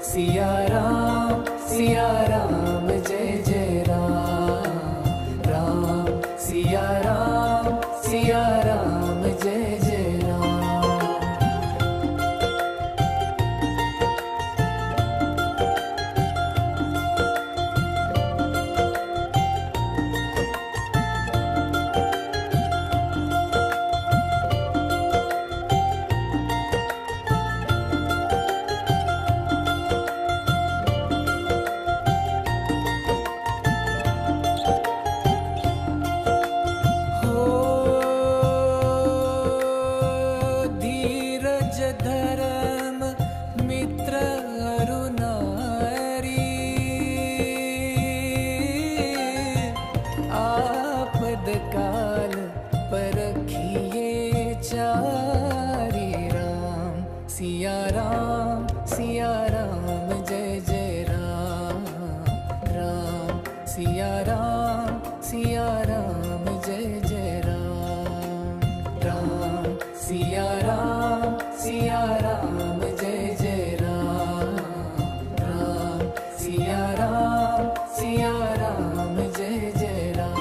सिया राम जय जय राम, राम सिया राम जय जय राम। धर्म मित्र अरुनारी, आपद काल परखिए चारी। राम सिया राम जय जय राम, राम सिया राम जय जय राम, राम सिया राम जय जय राम, राम सिया राम जय जय राम।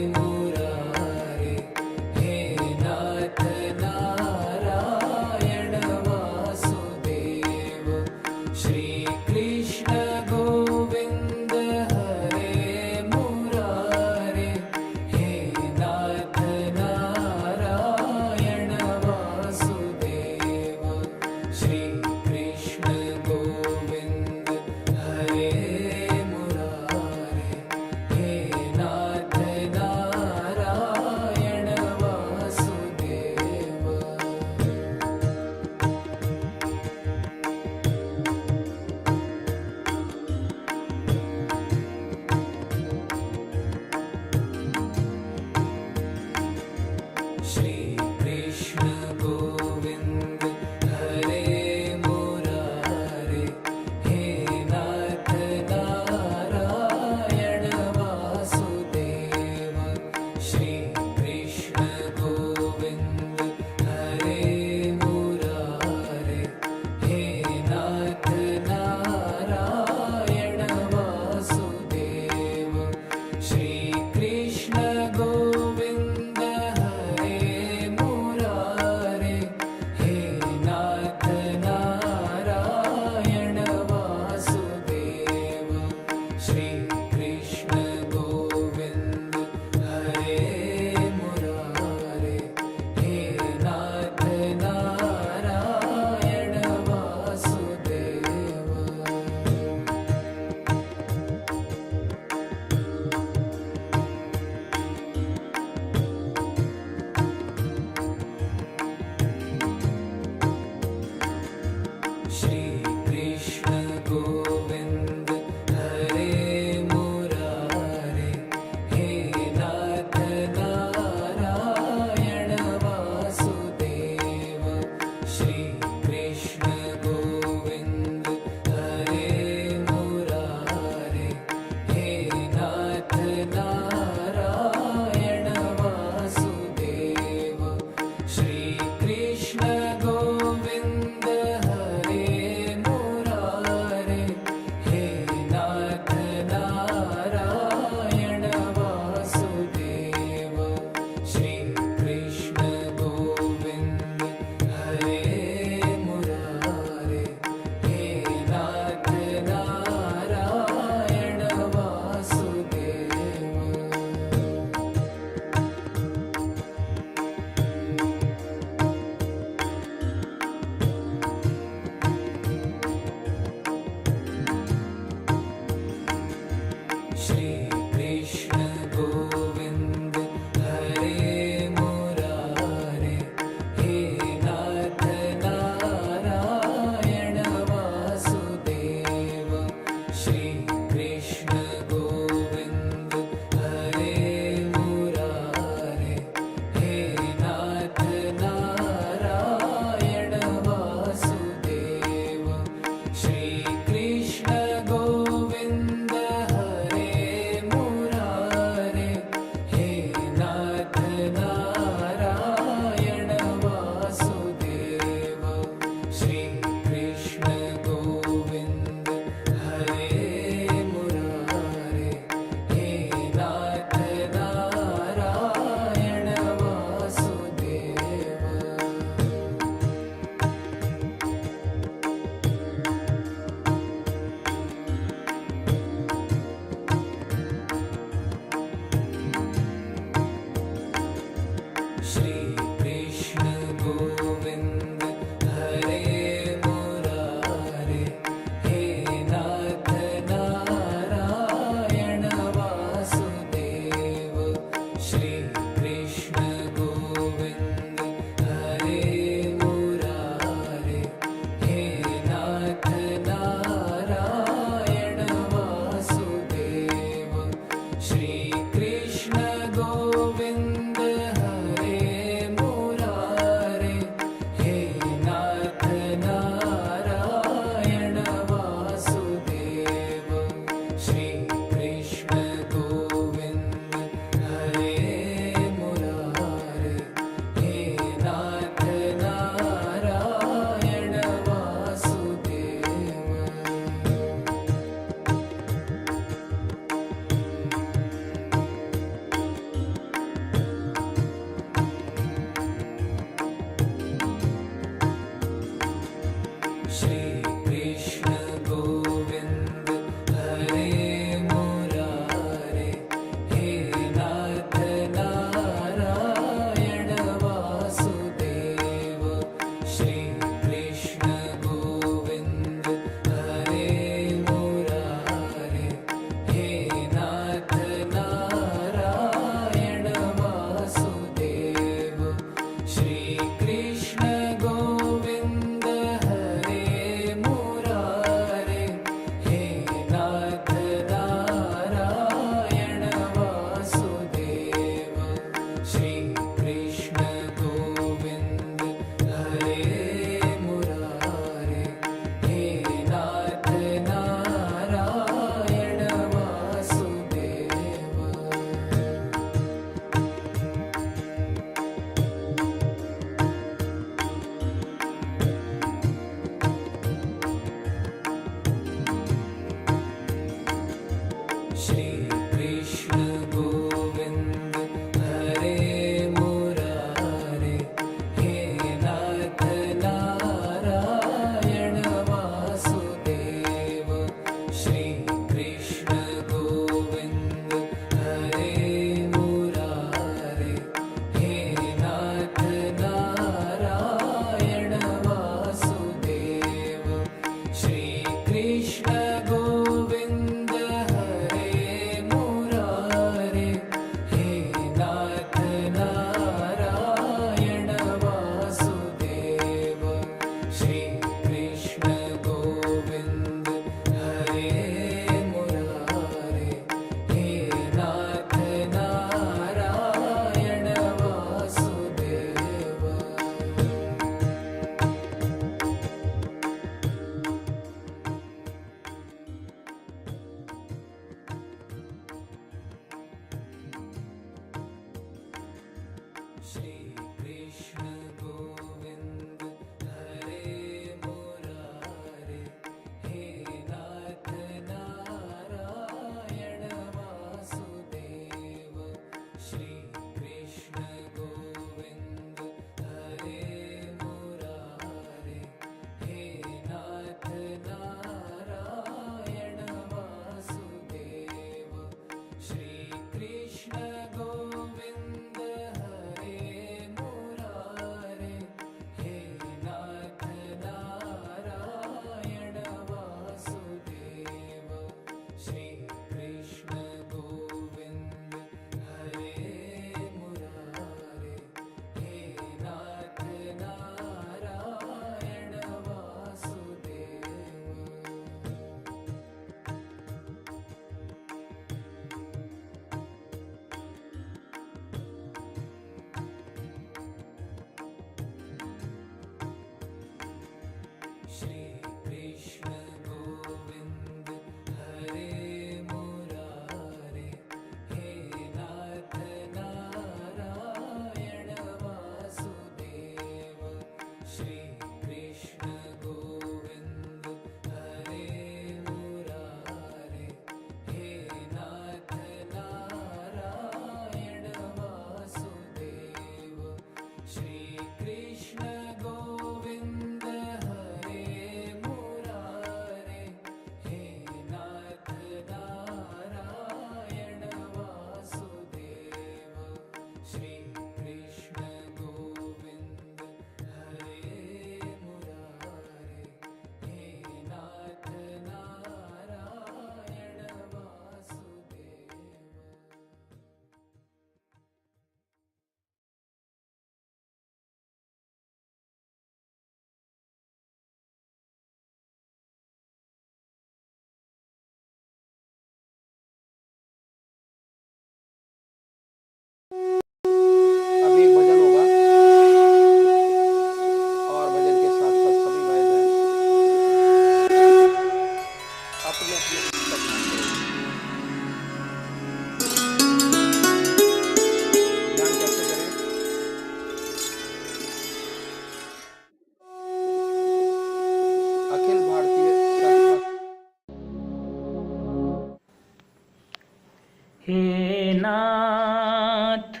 हे नाथ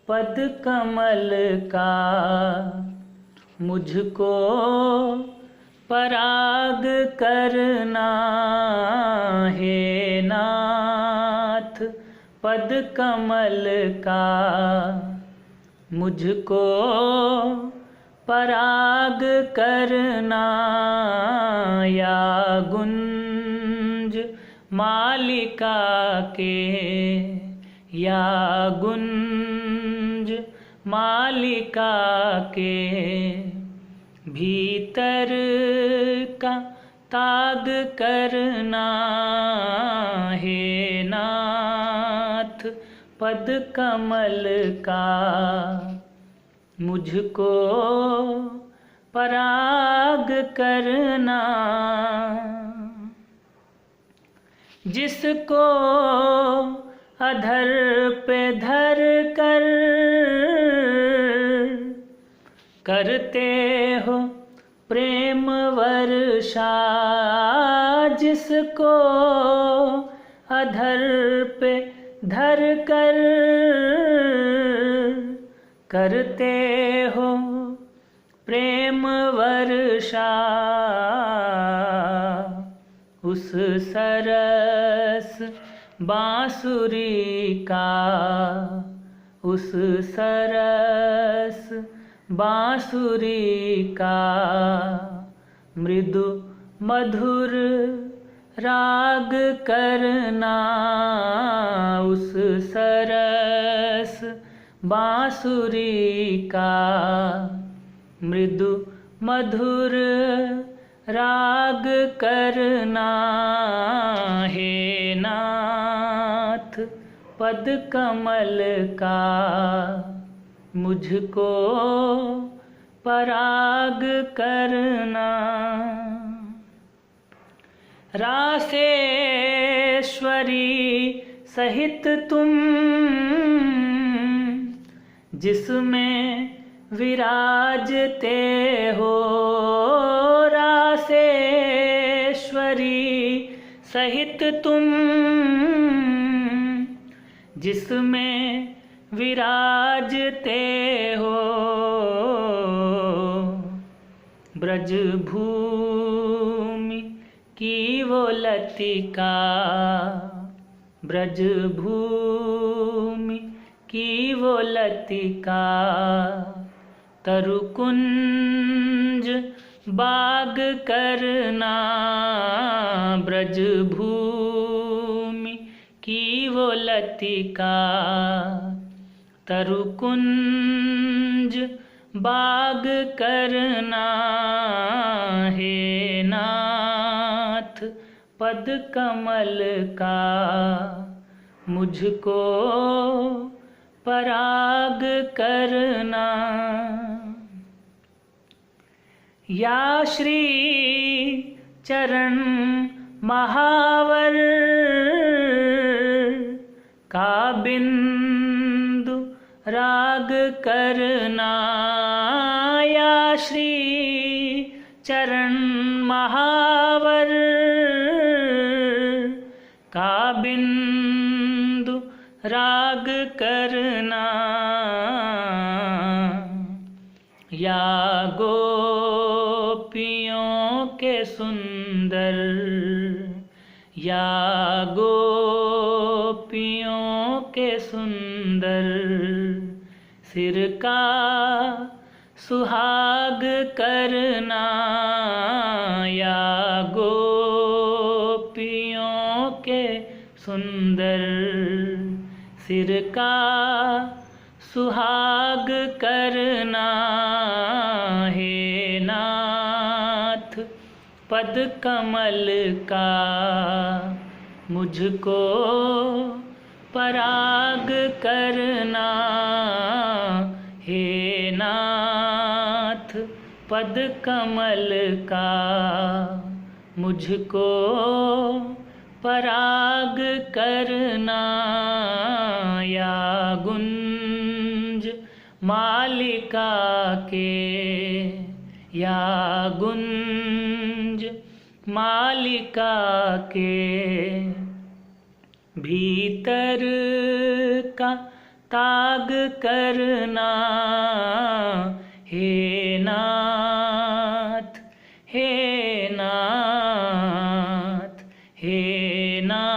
पद कमल का मुझको पराग करना। हे नाथ पद कमल का मुझको पराग करना। या गुंज मालिका के, या गुंज मालिका के भीतर का ताग करना। हे नाथ पद कमल का मुझको पराग करना। जिसको अधर पे धर कर करते हो प्रेम वर्षा। जिसको अधर पे धर कर करते हो प्रेम वर्षा। उस सरस बांसुरी का, उस सरस बांसुरी का मृदु मधुर राग करना। उस सरस बांसुरी का मृदु मधुर राग करना। हे नाथ पद कमल का मुझको पराग करना। रासेश्वरी सहित तुम जिसमें विराजते हो। रासेश्वरी सहित तुम जिसमें विराजते हो। ब्रज भूमि की वो लतिका, ब्रज भूमि की वो लतिका तरुकुंज बाग करना। ब्रज भूमि की वो लतिका तरुकुंज बाग करना। हे नाथ पद कमल का मुझको पराग करना। या श्री चरण महावर का बिंदु राग करना। या श्री चरण महावर का बिंदु राग करना। या गोपियों के सुंदर, या गोपियों के सुंदर सिर का सुहाग करना। या गोपियों के सुंदर सिर का सुहाग करना। हे नाथ पद कमल का मुझको पराग करना। हे नाथ पद कमल का मुझको पराग करना। या गुंज मालिका के, या गुंज मालिका के भीतर का ताग करना, हे नाथ, हे नाथ, हे नाथ।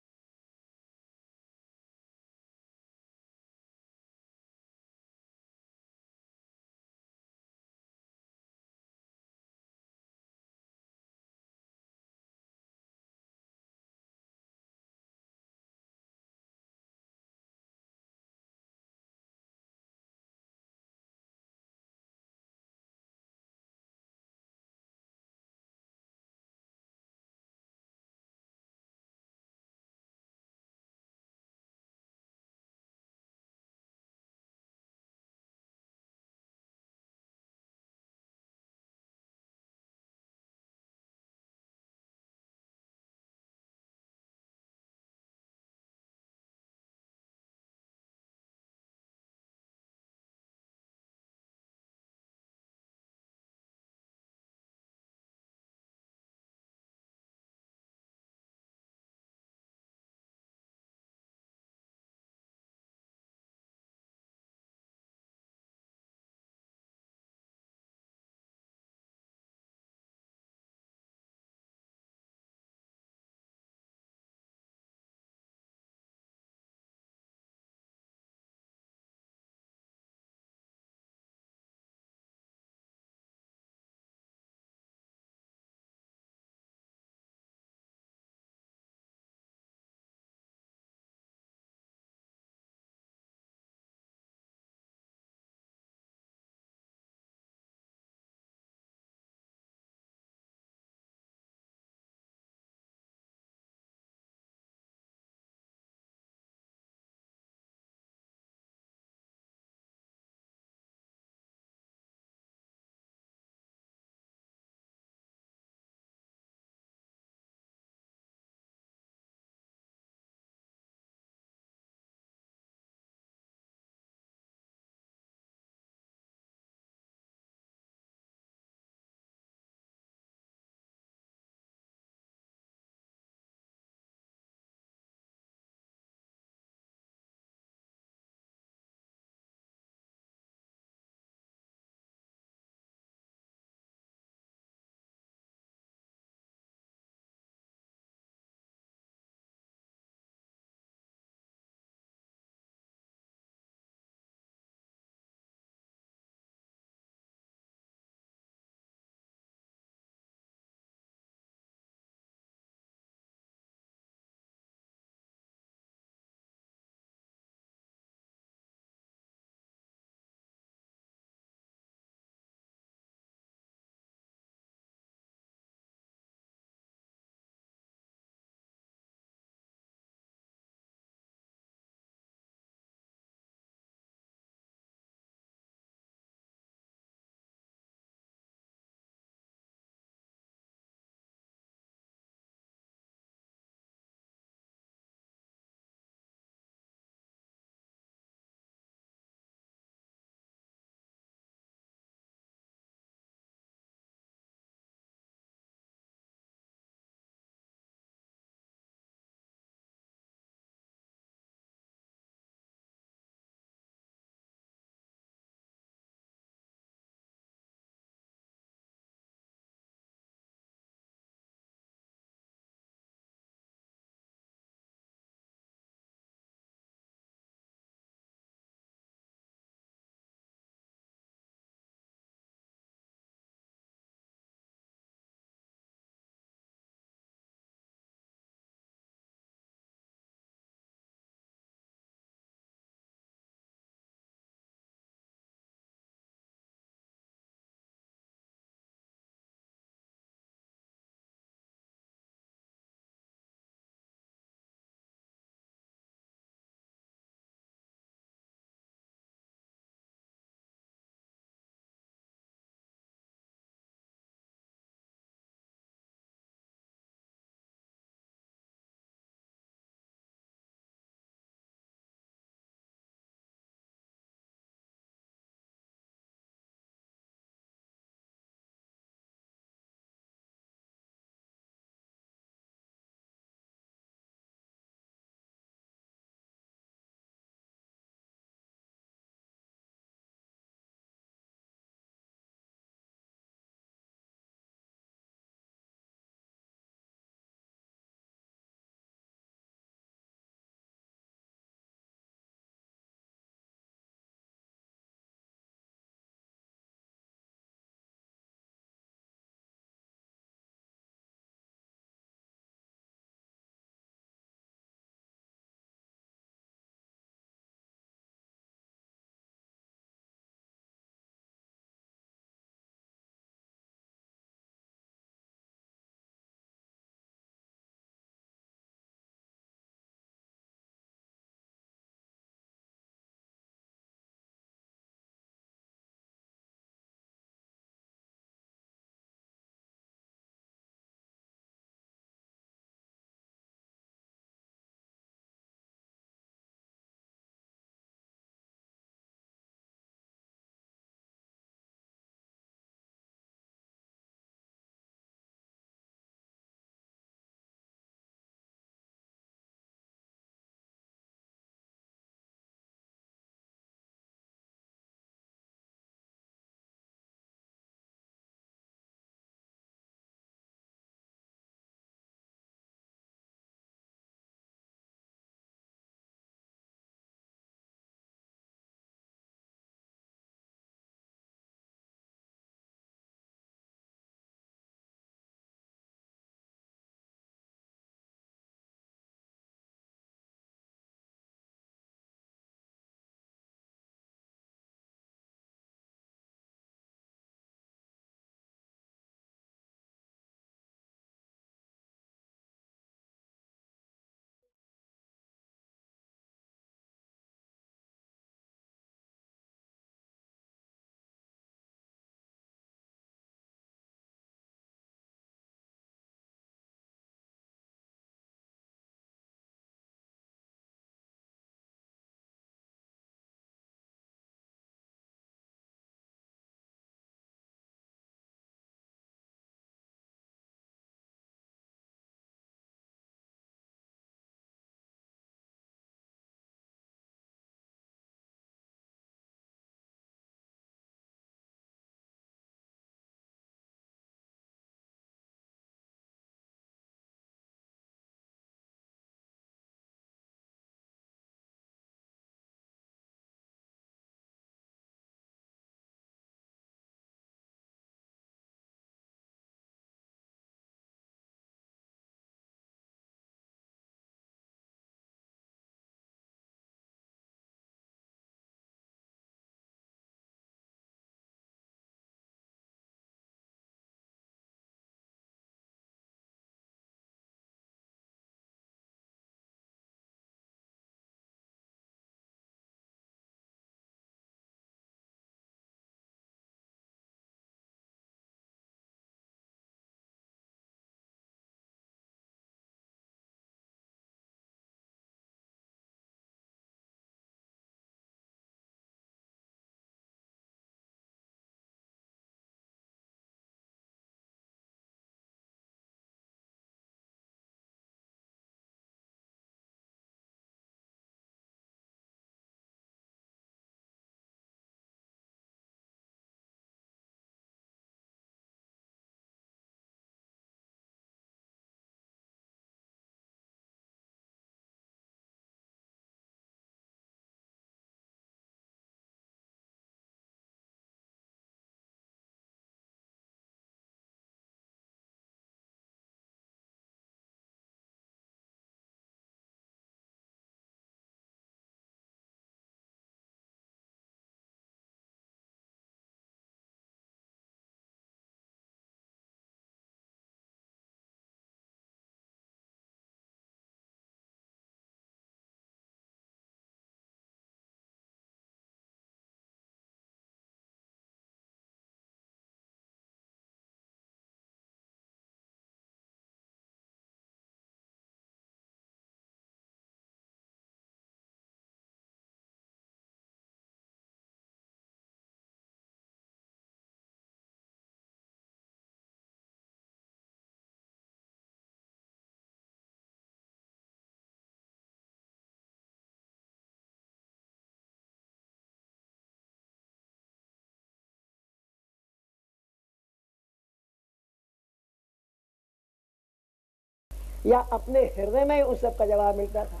या अपने हृदय में ही उस सब का जवाब मिलता था।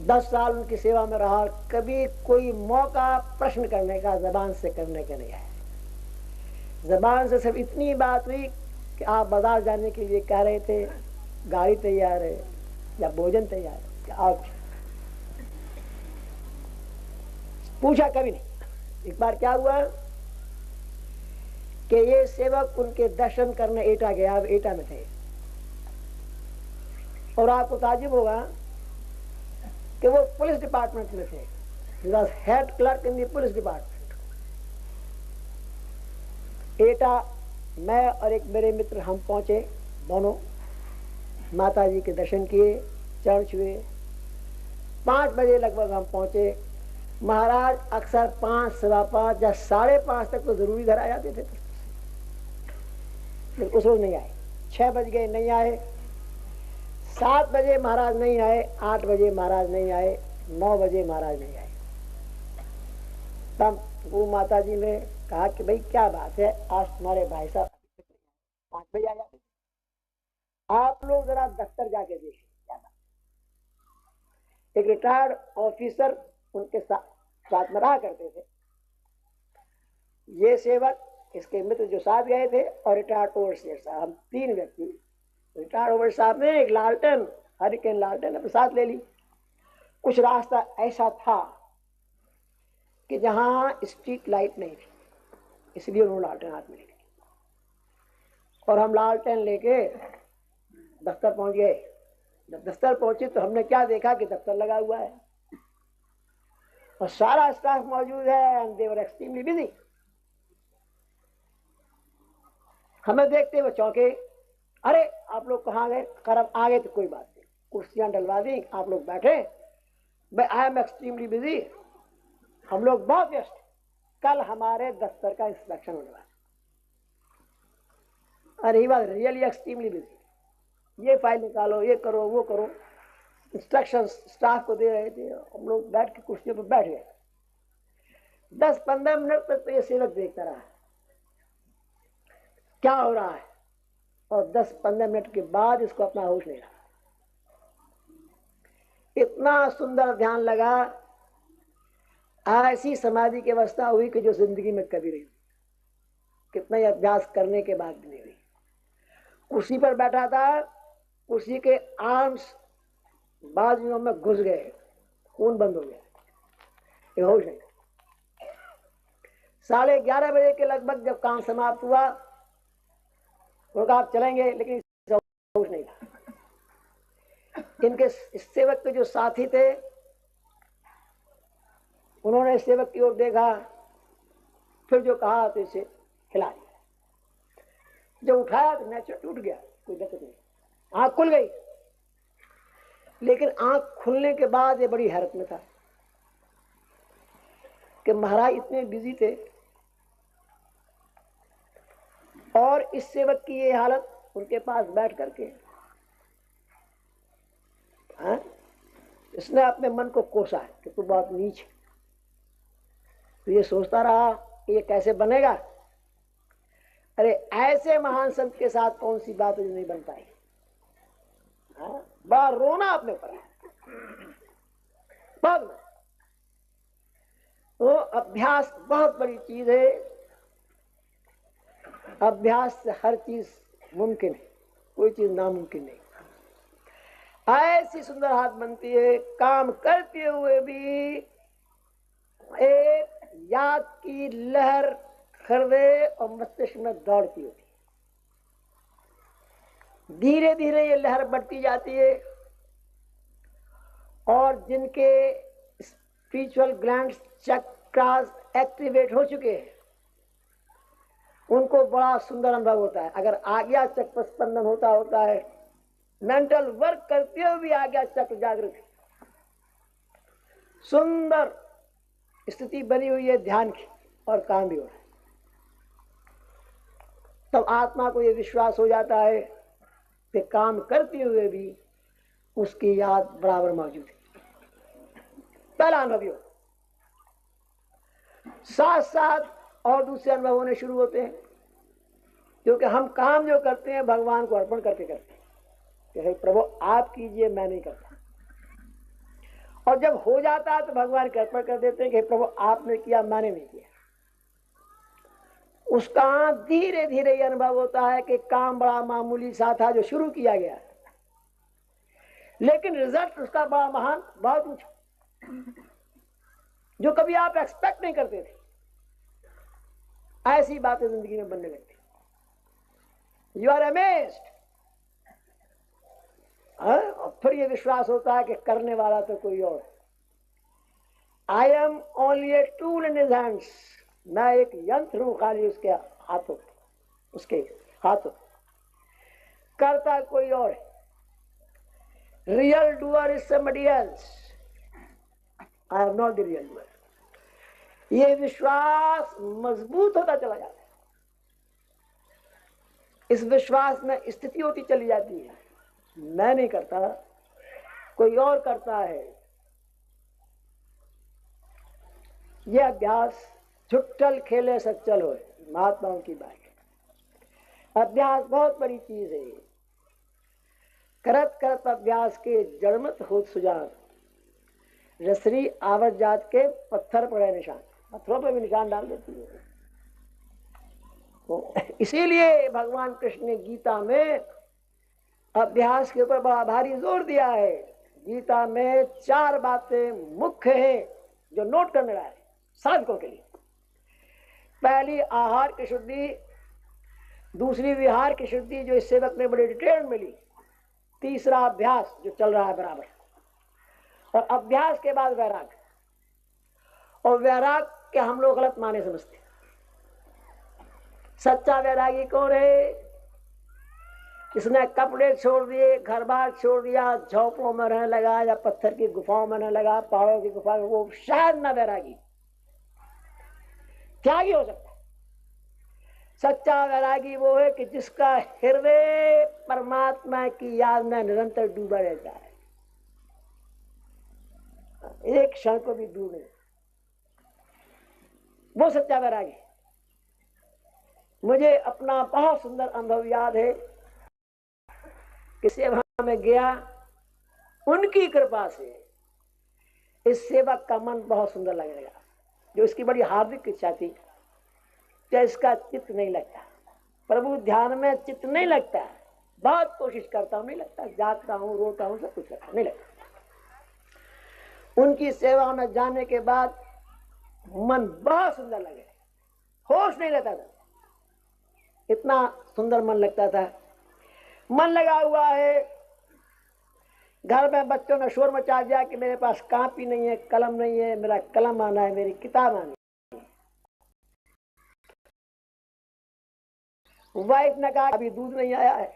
10 साल उनकी सेवा में रहा, कभी कोई मौका प्रश्न करने का जबान से करने का नहीं आया। जबान से सिर्फ इतनी बात हुई कि आप बाजार जाने के लिए कह रहे थे, गाड़ी तैयार है या भोजन तैयार है, कि आप पूछा कभी नहीं। एक बार क्या हुआ कि ये सेवक उनके दर्शन करने एटा गया, अब एटा में थे, और आपको ताजुब होगा कि वो पुलिस डिपार्टमेंट में थे। He was head clerk in the police department. एटा मैं और एक मेरे मित्र हम पहुंचे, दोनों माता जी के दर्शन किए, चरण छुए। 5 बजे लगभग हम पहुंचे। महाराज अक्सर 5, सवा 5 या 5:30 तक तो जरूरी घर आ जाते थे, लेकिन उस रोज नहीं आए। 6 बज गए, नहीं आए। 7 बजे महाराज नहीं आए, 8 बजे महाराज नहीं आए, 9 बजे महाराज नहीं आए। तब वो माता जी ने कहा कि भाई क्या बात है, आज तुम्हारे भाई साहब 5 बजे आ जाते, आप लोग जरा दफ्तर जाके देखिए क्या बात। एक रिटायर्ड ऑफिसर उनके साथ में रहा करते थे। ये सेवक, इसके मित्र जो साथ गए थे, और रिटायर्ड ओवरसियर साहब, हम 3 व्यक्ति। रिटायर्ड ओवरसियर साहब ने एक लालटेन, हरिकेन लालटेन अपने साथ ले ली। कुछ रास्ता ऐसा था कि जहां स्ट्रीट लाइट नहीं थी, इसलिए उन्होंने लालटेन हाथ में ले ली, और हम लालटेन लेके दफ्तर पहुंच गए। जब दफ्तर पहुंचे तो हमने क्या देखा कि दफ्तर लगा हुआ है और सारा स्टाफ मौजूद है, and they were extremely busy. हमें देखते हुए चौंके, अरे आप लोग कहाँ गए? करब आ गए तो कोई बात नहीं, कुर्सियां डलवा दी, आप लोग बैठे। आई एम एक्सट्रीमली बिजी, हम लोग बहुत व्यस्त, कल हमारे दफ्तर का इंस्पेक्शन होने वाला। अरे ही बात, रियली एक्सट्रीमली बिजी, ये फाइल निकालो, ये करो, वो करो, इंस्ट्रक्शन स्टाफ को दे रहे थे। हम लोग बैठ के कुर्सियों पर बैठ गए। 10-15 मिनट तक तो ये सेवक देखता रहा क्या हो रहा है, और 10-15 मिनट के बाद इसको अपना होश नहीं रहा। इतना सुंदर ध्यान लगा, ऐसी समाधि की अवस्था हुई कि जो जिंदगी में कभी नहीं हुई, कितना ही अभ्यास करने के बाद भी नहीं हुई। कुर्सी पर बैठा था, कुर्सी के आर्म्स बाजुओं में घुस गए, खून बंद हो गया, ये होश नहीं। 11:30 बजे के लगभग जब काम समाप्त हुआ, उनका आप चलेंगे, लेकिन होश नहीं था। इनके इस सेवक के जो साथी थे, उन्होंने इस सेवक की ओर देखा, फिर जो कहा तो इसे हिला दिया। जब उठाया तो नेचर टूट गया, कोई दिक्कत नहीं, आंख खुल गई। लेकिन आंख खुलने के बाद ये बड़ी हैरत में था कि महाराज इतने बिजी थे और इस सेवक की ये हालत, उनके पास बैठ करके इसने अपने मन को कोसा है कि तू बहुत नीच है। तो ये सोचता रहा कि ये कैसे बनेगा। अरे ऐसे महान संत के साथ कौन सी बात नहीं बन पाई। बड़ा रोना अपने ऊपर है। तो अभ्यास बहुत बड़ी चीज है, अभ्यास से हर चीज मुमकिन है, कोई चीज नामुमकिन नहीं। ऐसी सुंदर हाथ बनती है, काम करते हुए भी एक याद की लहर हृदय और मस्तिष्क में दौड़ती होती। धीरे धीरे ये लहर बढ़ती जाती है और जिनके स्पिरिचुअल ग्लैंड्स चक्रास एक्टिवेट हो चुके हैं, उनको बड़ा सुंदर अनुभव होता है। अगर आज्ञा चक्र स्पंदन होता है, मेंटल वर्क करते हुए भी आज्ञा चक्र जागृत है, सुंदर स्थिति बनी हुई है ध्यान की, और काम भी हो रहा है। तब आत्मा को यह विश्वास हो जाता है कि काम करते हुए भी उसकी याद बराबर मौजूद है। पहला अनुभव हो, साथ साथ और दूसरे अनुभव होने शुरू होते हैं। क्योंकि हम काम जो करते हैं भगवान को अर्पण करके करते हैं कि हे प्रभु आप कीजिए, मैं नहीं करता। और जब हो जाता है तो भगवान को अर्पण कर देते हैं कि हे प्रभु आपने किया, मैंने नहीं किया। उसका धीरे धीरे ये अनुभव होता है कि काम बड़ा मामूली सा था जो शुरू किया गया, लेकिन रिजल्ट उसका बड़ा महान, बहुत ऊंचा, जो कभी आप एक्सपेक्ट नहीं करते थे। ऐसी बातें जिंदगी में बनने लगती, यू आर अमेज्ड। और फिर ये विश्वास होता है कि करने वाला तो कोई और है। I am only a tool in his hands, मैं एक यंत्र हूं खाली उसके हाथों, उसके हाथों, करता कोई और है। Real doer is somebody else, I am not the real doer. ये विश्वास मजबूत होता चला जाता है, इस विश्वास में स्थिति होती चली जाती है, मैं नहीं करता, कोई और करता है। यह अभ्यास छुट्टल खेले सच्चल हो, महात्माओं की बात है। अभ्यास बहुत बड़ी चीज है। करत करत अभ्यास के जड़मत हो सुजान, रसरी आवत जात के पत्थर पड़े निशान, पत्थरों पर भी निशान डाल देती है। तो इसीलिए भगवान कृष्ण ने गीता में अभ्यास के ऊपर बड़ा भारी जोर दिया है। गीता में 4 बातें मुख्य हैं जो नोट करने लायक साधकों के लिए। पहली आहार की शुद्धि, दूसरी विहार की शुद्धि जो इस सेवक में बड़ी डिटेल मिली, तीसरा अभ्यास जो चल रहा है बराबर, और अभ्यास के बाद वैराग। और वैराग के हम लोग गलत माने समझते हैं। सच्चा वैरागी कौन है? किसने कपड़े छोड़ दिए, घर बार छोड़ दिया, झोंपड़ों में रहने लगा या पत्थर की गुफाओं में रहने लगा, पहाड़ों की गुफा में, वो शायद ना वैरागी, त्यागी हो सकता है। सच्चा वैरागी वो है कि जिसका हृदय परमात्मा की याद में निरंतर डूबा रहता है, एक क्षण को भी दूर नहीं, वो सच्चा वैरागी। मुझे अपना बहुत सुंदर अनुभव याद है कि सेवा में गया, उनकी कृपा से इस सेवक का मन बहुत सुंदर लगने लगा, जो इसकी बड़ी हार्दिक इच्छा थी कि इसका चित्त नहीं लगता, प्रभु ध्यान में चित्त नहीं लगता, बहुत कोशिश करता हूं नहीं लगता, जागता हूं, रोता हूं, सब कुछ करता नहीं लगता। उनकी सेवा में जाने के बाद मन बहुत सुंदर लगे, होश नहीं रहता था, इतना सुंदर मन लगता था। मन लगा हुआ है, घर में बच्चों ने शोर मचा दिया कि मेरे पास कॉपी नहीं है, कलम नहीं है, मेरा कलम आना है, मेरी किताब आनी है। वाइफ ने कहा अभी दूध नहीं आया है।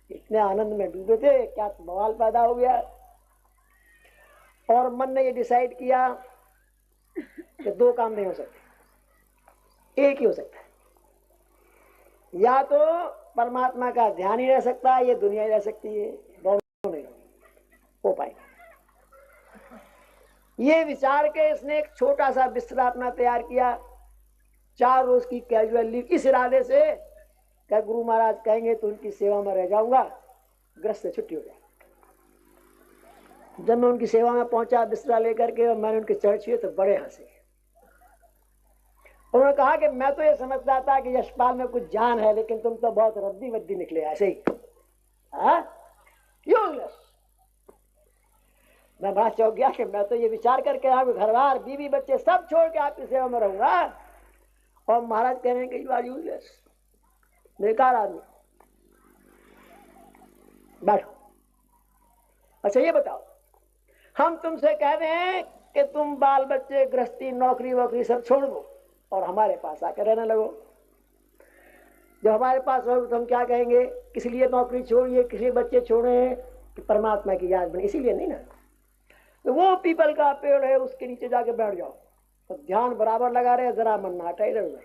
इतने आनंद में डूबे थे, क्या बवाल पैदा हो गया। और मन ने ये डिसाइड किया कि 2 काम नहीं हो सकते, एक ही हो सकता है। या तो परमात्मा का ध्यान ही रह सकता है, ये दुनिया ही रह सकती है, दोनों नहीं हो पाएगा। ये विचार के इसने एक छोटा सा बिस्तरा अपना तैयार किया, 4 रोज की कैजुअल लीव, इस इरादे से क्या गुरु महाराज कहेंगे तो उनकी सेवा में रह जाऊंगा, ग्रस्त से छुट्टी हो जाए। जब मैं उनकी सेवा में पहुंचा बिस्तरा लेकर के, और मैंने उनके चरण छुए तो बड़े हंसे। उन्होंने कहा कि मैं तो ये समझता था कि यशपाल में कुछ जान है, लेकिन तुम तो बहुत रद्दी वद्दी निकले ऐसे ही, यूजलेस। मैं बड़ा चौंक गया कि मैं तो ये विचार करके आप घर बार बीवी बच्चे सब छोड़ के आपकी सेवा में रहूंगा, और महाराज कह रहे हैं कि यू आर यूजलेस, बेकार आदमी। बैठो। अच्छा ये बताओ, हम तुमसे कह रहे हैं कि तुम बाल बच्चे गृहस्थी नौकरी वोकरी सब छोड़ दो और हमारे पास आकर रहने लगो। जब हमारे पास रहोगे तो हम क्या कहेंगे, किस लिए नौकरी छोड़िए, किस लिए बच्चे छोड़े, कि परमात्मा की याद बने, इसीलिए नहीं ना। तो वो पीपल का पेड़ है, उसके नीचे जाके बैठ जाओ, तो ध्यान बराबर लगा रहे, जरा मन ना हटा इधर उधर।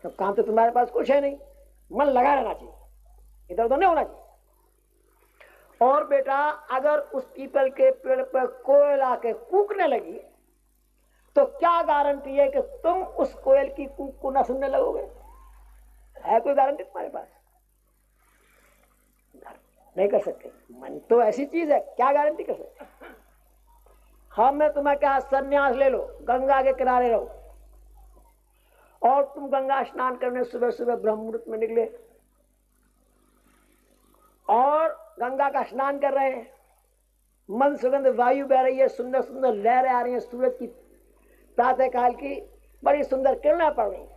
तब काम तो तुम्हारे पास कुछ है नहीं, मन लगा रहना चाहिए, इधर उधर नहीं होना चाहिए। और बेटा अगर उस पीपल के पेड़ पर कोयल आके कूकने लगी तो क्या गारंटी है कि तुम उस कोयल की कूक को ना सुनने लगोगे? है कोई गारंटी तुम्हारे पास? नहीं कर सकते। मन तो ऐसी चीज है, क्या गारंटी कर सकते? हमने तुम्हें कहा संन्यास ले लो, गंगा के किनारे रहो, और तुम गंगा स्नान करने सुबह सुबह ब्रह्म मुहूर्त में निकले और गंगा का स्नान कर रहे हैं, मन सुगंध वायु बह रही है, सुंदर सुंदर लहरें आ रही हैं, सूरज की प्रातः काल की बड़ी सुंदर किरणें पड़ रही हैं,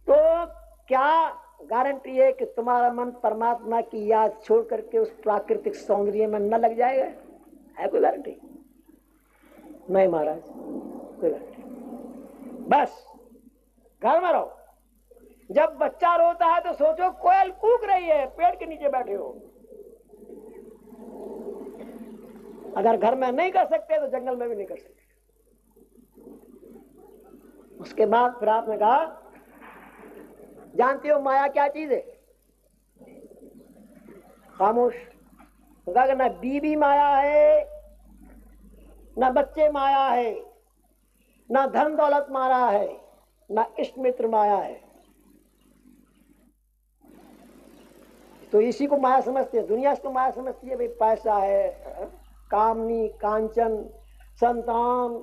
तो क्या गारंटी है कि तुम्हारा मन परमात्मा की याद छोड़ करके उस प्राकृतिक सौंदर्य में न लग जाएगा? है कोई गारंटी? नहीं महाराज, कोई गारंटी। बस घर में रहो। जब बच्चा रोता है तो सोचो कोयल कूक रही है, पेड़ के नीचे बैठे हो। अगर घर में नहीं कर सकते तो जंगल में भी नहीं कर सकते। उसके बाद फिर आपने कहा, जानते हो माया क्या चीज है? खामोश। कहा ना बीवी माया है, ना बच्चे माया है, ना धन दौलत माया है, ना इष्ट मित्र माया है। तो इसी को माया समझते हैं, दुनिया इसको माया समझती है। भाई पैसा है, कामनी, कांचन, संतान,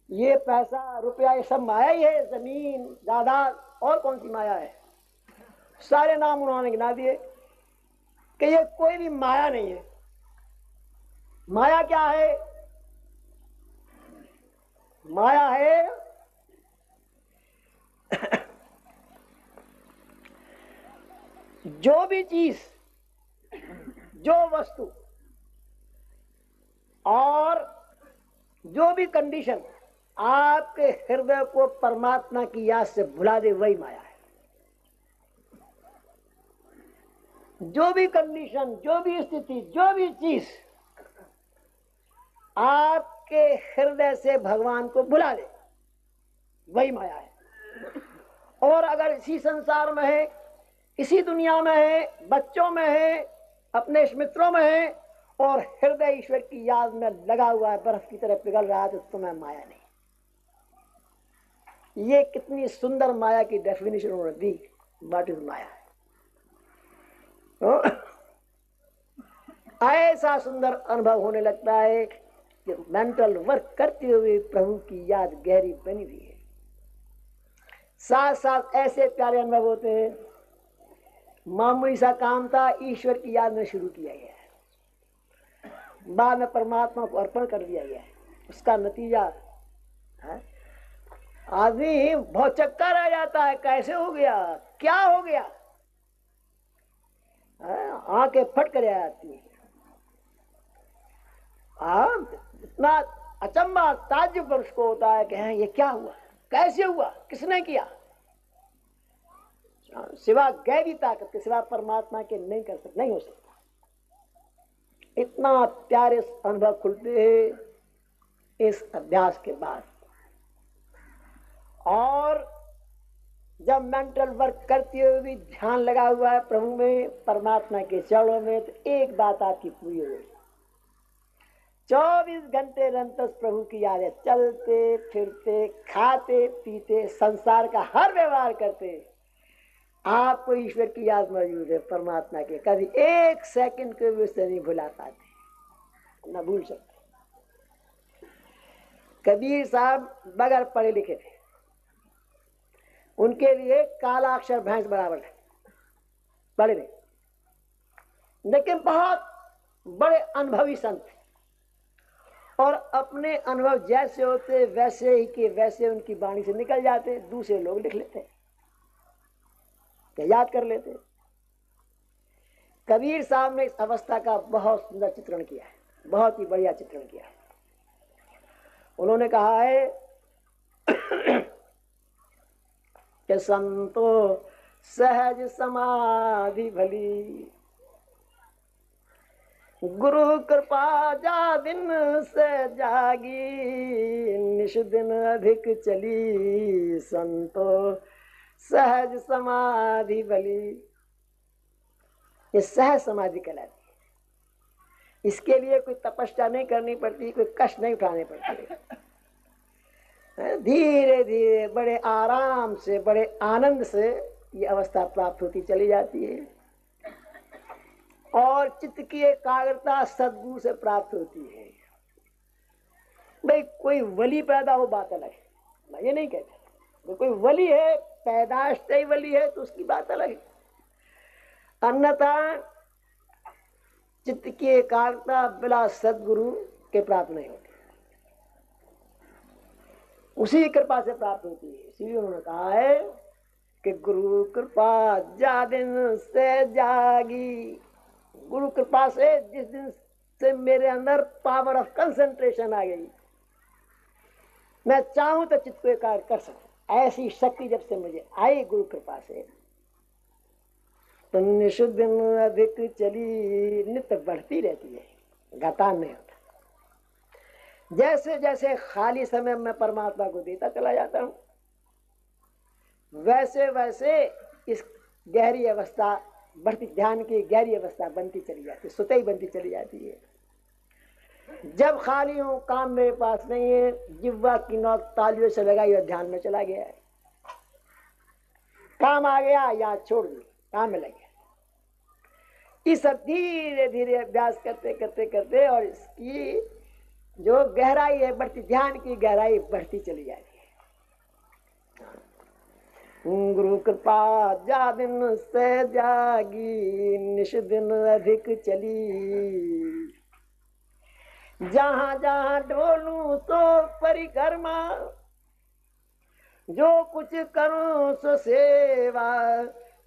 ये पैसा रुपया ये सब माया ही है। जमीन जायदाद, और कौन सी माया है? सारे नाम उन्होंने गिना दिए कि ये कोई भी माया नहीं है। माया क्या है? माया है जो भी चीज, जो वस्तु और जो भी कंडीशन आपके हृदय को परमात्मा की याद से भुला दे, वही माया है। जो भी कंडीशन, जो भी स्थिति, जो भी चीज आपके हृदय से भगवान को भुला दे, वही माया है। और अगर इसी संसार में है, इसी दुनिया में है, बच्चों में है, अपने मित्रों में है, और हृदय ईश्वर की याद में लगा हुआ है, बर्फ की तरह पिघल रहा है, तो तुम्हें माया नहीं। ये कितनी सुंदर माया की डेफिनेशन उन्होंने दी। व्हाट इज माया? ऐसा सुंदर अनुभव होने लगता है कि मेंटल वर्क करते हुए प्रभु की याद गहरी बनी हुई है। साथ साथ ऐसे प्यारे अनुभव होते हैं। मामूली सा काम था, ईश्वर की याद में शुरू किया गया है, बाद में परमात्मा को अर्पण कर दिया गया है। उसका नतीजा है आदमी बहुत चक्का रह जाता है, कैसे हो गया, क्या हो गया, आंखें फट कर आती है। इतना अचंबा ताज्जुब उसको होता है कि ये क्या हुआ, कैसे हुआ, किसने किया। सिवा गैरी ताकत के, सिवा परमात्मा के नहीं कर सकता, नहीं हो सकता। इतना प्यारे अनुभव खुलते हैं इस अभ्यास के बाद। और जब मेंटल वर्क करते हुए भी ध्यान लगा हुआ है प्रभु में, परमात्मा के चरणों में, तो एक बात आपकी पूरी हो गई। 24 घंटे निरंतर प्रभु की याद है। चलते फिरते, खाते पीते, संसार का हर व्यवहार करते, आपको ईश्वर की याद मौजूद है, परमात्मा के। कभी एक सेकंड को भी उससे नहीं भुला पाते, न भूल सकते। कबीर साहब बगैर पढ़े लिखे थे, उनके लिए काला अक्षर भैंस बराबर है, पढ़े नहीं, लेकिन बहुत बड़े अनुभवी संत थे। और अपने अनुभव जैसे होते वैसे ही के वैसे उनकी वाणी से निकल जाते, दूसरे लोग लिख लेते या याद कर लेते। कबीर साहब ने इस अवस्था का बहुत सुंदर चित्रण किया है, बहुत ही बढ़िया चित्रण किया है। उन्होंने कहा है कि संतो सहज समाधि भली, गुरु कृपा जा दिन से जागी, निश दिन अधिक चली, संतो सहज समाधि भली। ये सहज समाधि कहलाती है। इसके लिए कोई तपस्या नहीं करनी पड़ती, कोई कष्ट नहीं उठाने पड़ते। धीरे धीरे बड़े आराम से, बड़े आनंद से ये अवस्था प्राप्त होती चली जाती है। और चित्त की एकाग्रता सद्गुरु से प्राप्त होती है। भाई कोई वली पैदा हो बात अलग है, मैं ये नहीं कहता। कोई वली है, पैदाश से ही वली है तो उसकी बात अलग है। अन्यथा चित्त की एकाग्रता बिना सद्गुरु के प्राप्त नहीं होती, उसी कृपा से प्राप्त होती है। इसीलिए उन्होंने कहा है कि गुरु कृपा जा दिन से जागी। गुरु कृपा से जिस दिन से मेरे अंदर पावर ऑफ कंसंट्रेशन आ गई, मैं चाहूं तो चित्त को एकाग्र कर सकूं, ऐसी शक्ति जब से मुझे आई गुरु कृपा से, तो निषुद्ध दिन अधिक चली नित्य बढ़ती रहती है, घटान नहीं होता। जैसे जैसे खाली समय में परमात्मा को देता चला जाता हूं, वैसे वैसे इस गहरी अवस्था बढ़ती, ध्यान की गहरी अवस्था बनती चली जाती है, सुतई बनती चली जाती है। जब खाली हूं, काम मेरे पास नहीं है, जिह्वा की नोक तालियों से लगाई और ध्यान में चला गया है। काम आ गया, याद छोड़ दी, काम में लग गया। इस सब धीरे धीरे अभ्यास करते करते करते और इसकी जो गहराई है बढ़ती, ध्यान की गहराई बढ़ती चली जाती है। गुरु कृपा जा दिन से जागी, निष दिन अधिक चली। जहां जहां डोलूं सो परिक्रमा, जो कुछ करूं सो सेवा।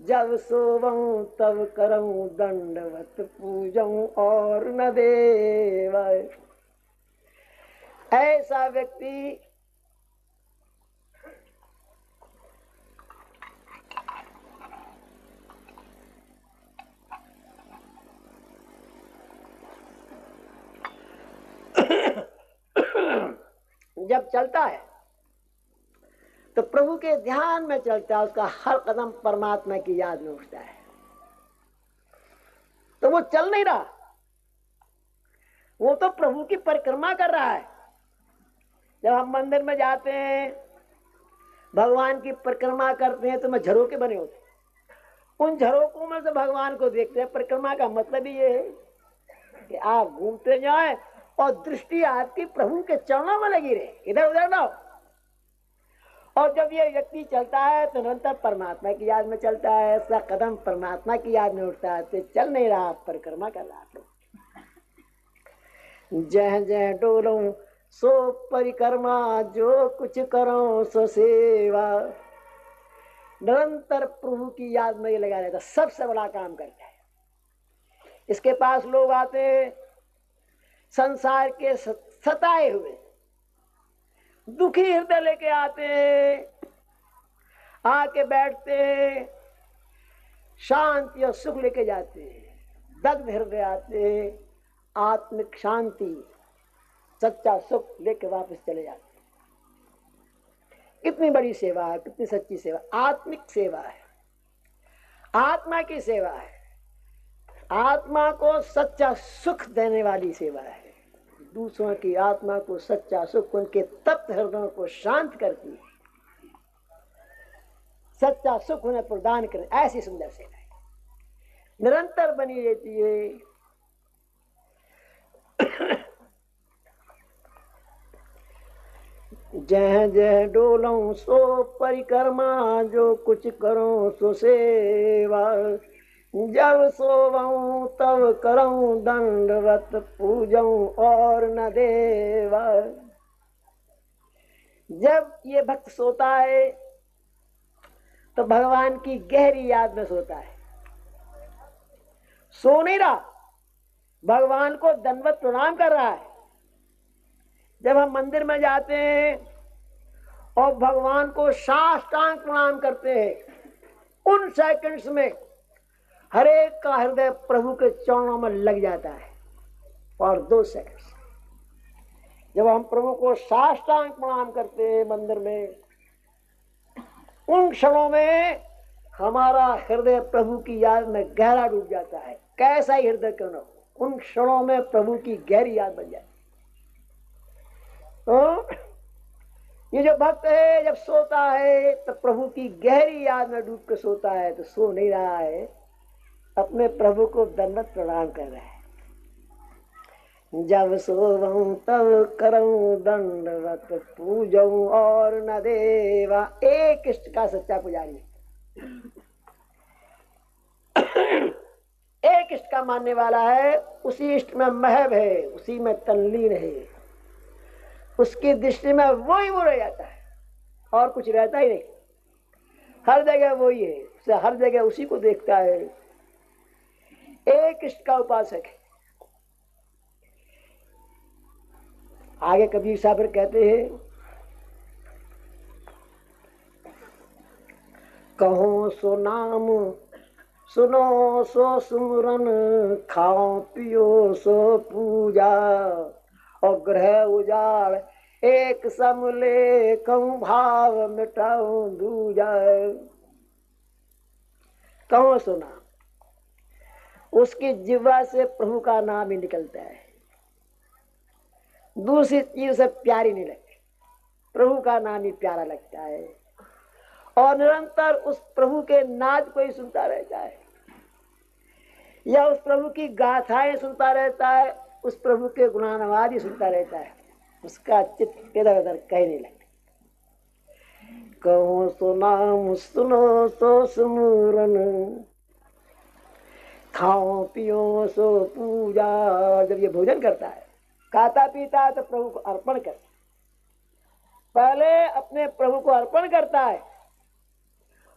जब सोवूं तब करूं दंडवत पूजूं और न देवा। ऐसा व्यक्ति जब चलता है तो प्रभु के ध्यान में चलता है, उसका हर कदम परमात्मा की याद में उठता है। तो वो चल नहीं रहा, वो तो प्रभु की परिक्रमा कर रहा है। जब हम मंदिर में जाते हैं, भगवान की परिक्रमा करते हैं, तो मैं झरोके बने होते, उन झरोकों में से भगवान को देखते हैं। परिक्रमा का मतलब ही ये है कि आप घूमते जाएं और दृष्टि आपकी प्रभु के चरणों में लगी रहे, इधर उधर ना हो। और जब ये व्यक्ति चलता है तो निरंतर परमात्मा की याद में चलता है, ऐसा कदम परमात्मा की याद में उठता है, तो चल नहीं रहा, परिक्रमा कर रहा है। जह जह डोलूं सो परिक्रमा, जो कुछ करो सो सेवा। निरंतर प्रभु की याद में ये लगा रहता, सबसे बड़ा काम करता है। इसके पास लोग आते हैं संसार के सताए हुए, दुखी हृदय लेके आते हैं, आके बैठते हैं, शांति और सुख लेके जाते हैं। दग्ध हृदय आते हैं, आत्मिक शांति, सच्चा सुख लेके वापस चले जाते हैं। कितनी बड़ी सेवा है, कितनी सच्ची सेवा, आत्मिक सेवा है, आत्मा की सेवा है, आत्मा को सच्चा सुख देने वाली सेवा है। दूसरों की आत्मा को सच्चा सुख, उनके तप्त हृदयों को शांत करती है, सच्चा सुख उन्हें प्रदान करे, ऐसी सुंदर सेवा है, निरंतर बनी रहती है। जह जह डोलूं सो परिक्रमा, जो कुछ करो सो सेवा। जब सोवूं तब करूं दंडवत पूजूं और न देवा। जब ये भक्त सोता है तो भगवान की गहरी याद में सोता है, सो नहीं रहा, भगवान को दंडवत प्रणाम कर रहा है। जब हम मंदिर में जाते हैं और भगवान को साष्टांग प्रणाम करते हैं, उन सेकंड्स में हर एक का हृदय प्रभु के चरणों में लग जाता है। और 2 सेकंड जब हम प्रभु को साष्टांग प्रणाम करते हैं मंदिर में, उन क्षणों में हमारा हृदय प्रभु की याद में गहरा डूब जाता है। कैसा ही हृदय क्यों न हो, उन क्षणों में प्रभु की गहरी याद बन जाती है। तो ये जो भक्त है जब सोता है तो प्रभु की गहरी याद में डूब के सोता है, तो सो नहीं रहा है, अपने प्रभु को दंडवत प्रणाम कर रहा है। जब सोवं तब करऊं दंडवत पूजऊं और न देवा। एक इष्ट का सच्चा पुजारी, एक इष्ट का मानने वाला है, उसी इष्ट में महब है, उसी में तल्लीन है, उसकी दृष्टि में वही वो रह जाता है और कुछ रहता ही नहीं। हर जगह वही है, उसे हर जगह उसी को देखता है। एक इष्ट का उपासक है। आगे कबीर साहब कहते हैं, कहो सो नाम सुनो सो सुमरन, खाओ पियो सो पूजा, और ग्रह उजाड़ एक समले कहूँ भाव मिटाऊं दूजा। कहो सो नाम, उसकी जिह्वा से प्रभु का नाम ही निकलता है, दूसरी चीज से प्यारी नहीं लगती, प्रभु का नाम ही प्यारा लगता है, और निरंतर उस प्रभु के नाद को ही सुनता रहता है, या उस प्रभु की गाथाएं सुनता रहता है, उस प्रभु के गुणानुवाद ही सुनता रहता है, उसका चित्त इधर उधर कहीं नहीं लगता। कहो सो नाम सुनो सो सुमरन, खाओ पियो सो पूजा। जब ये भोजन करता है, खाता पीता है, तो प्रभु को अर्पण करता है। पहले अपने प्रभु को अर्पण करता है,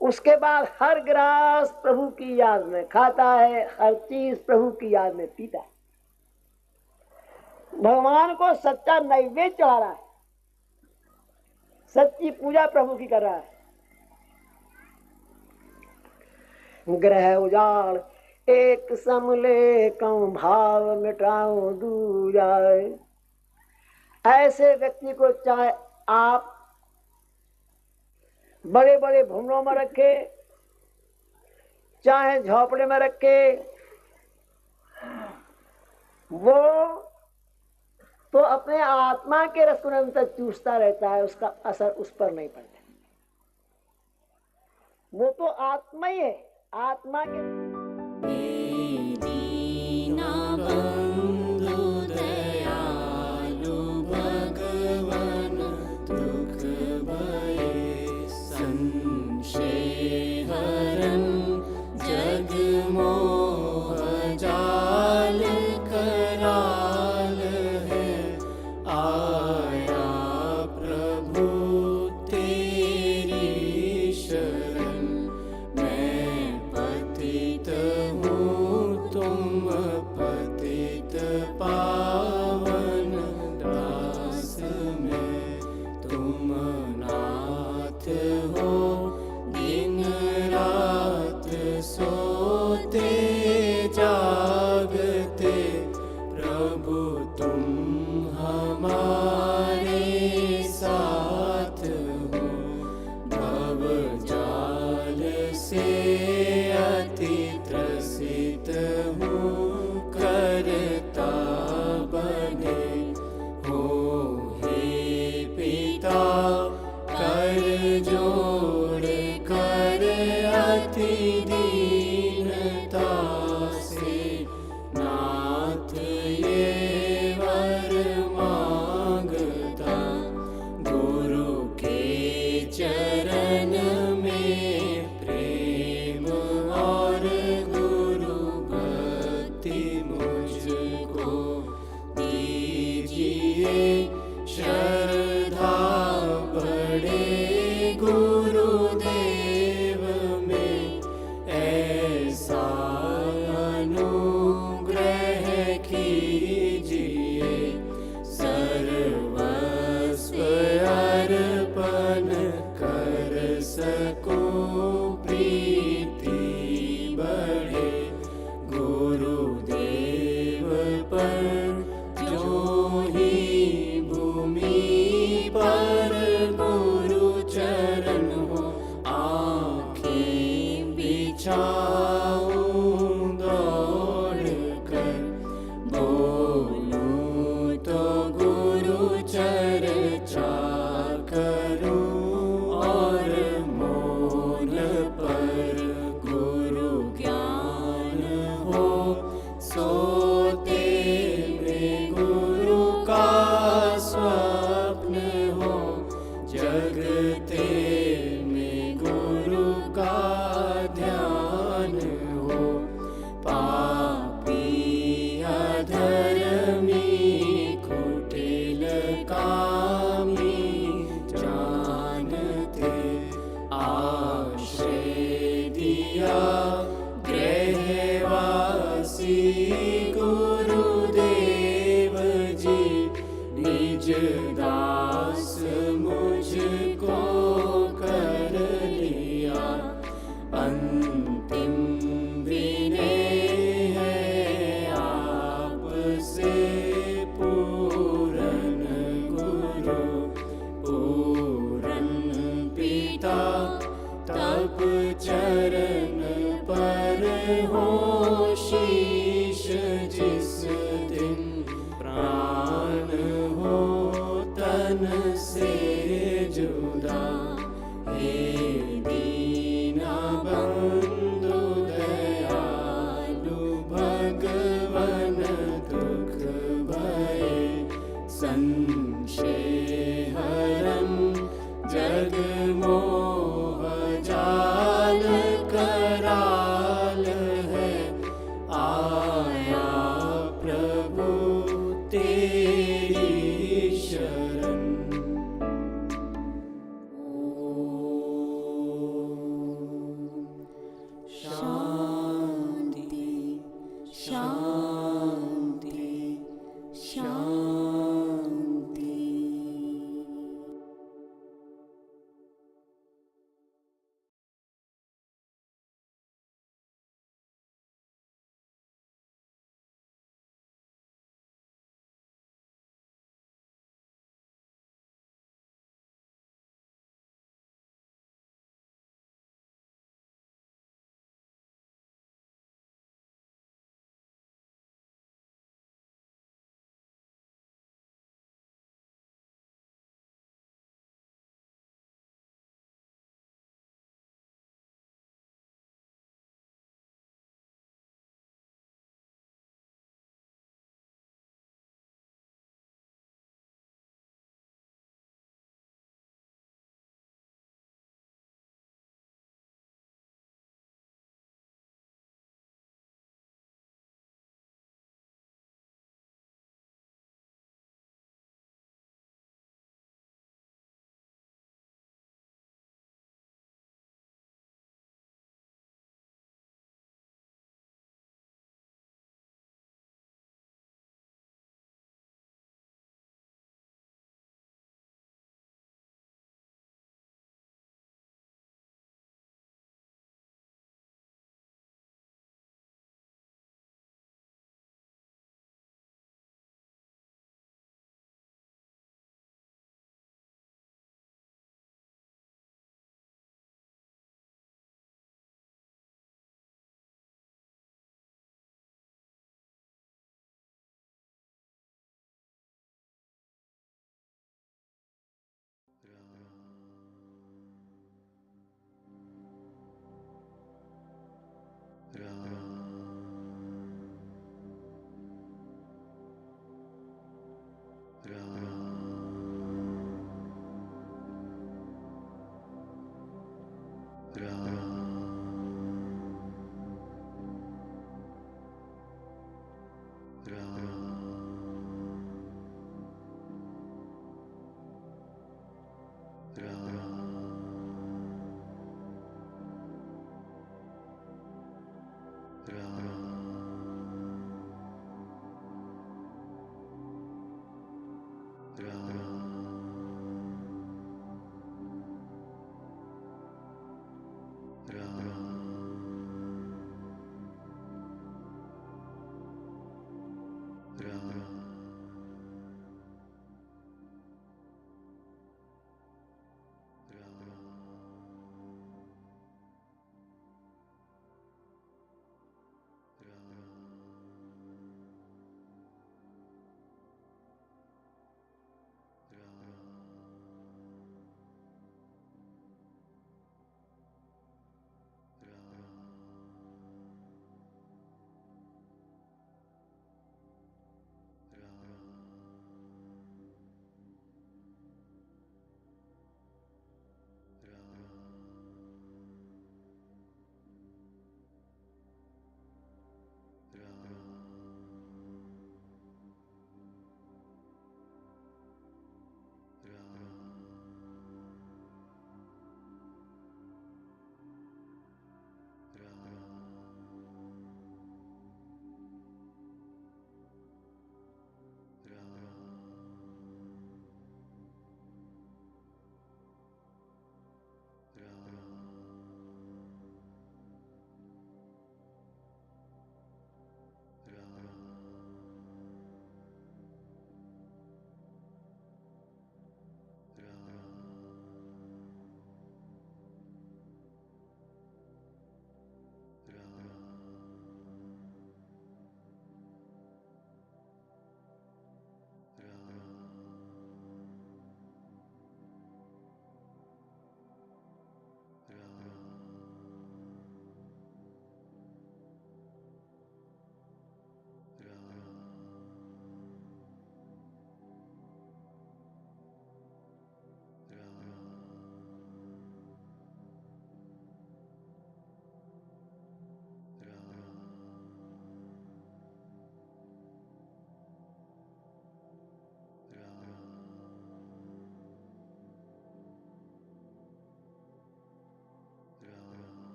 उसके बाद हर ग्रास प्रभु की याद में खाता है, हर चीज प्रभु की याद में पीता है। भगवान को सच्चा नैवेद्य चढ़ा रहा है, सच्ची पूजा प्रभु की कर रहा है। ग्रह उजाड़ एक समले कहूं भाव मिटाऊं दूजा। ऐसे व्यक्ति को चाहे आप बड़े बड़े भवनों में रखे, चाहे झोपड़े में रखे, वो तो अपने आत्मा के रस को निरंतर चूसता रहता है, उसका असर उस पर नहीं पड़ता। वो तो आत्मा ही है, आत्मा के निज दास मुझको कर लिया, अंतिम विनय है आपसे पूरन गुरु, पूरन पिता तब चरण पर हो शीश, जिस दिन प्राण हो तन से जुदा, हे दीना बंधु दयालु भगवन दुख भय, संशय हरन जग मोह जाल कराल है, आया प्रभु तेरी शरण। शांति शांति शांति। Ram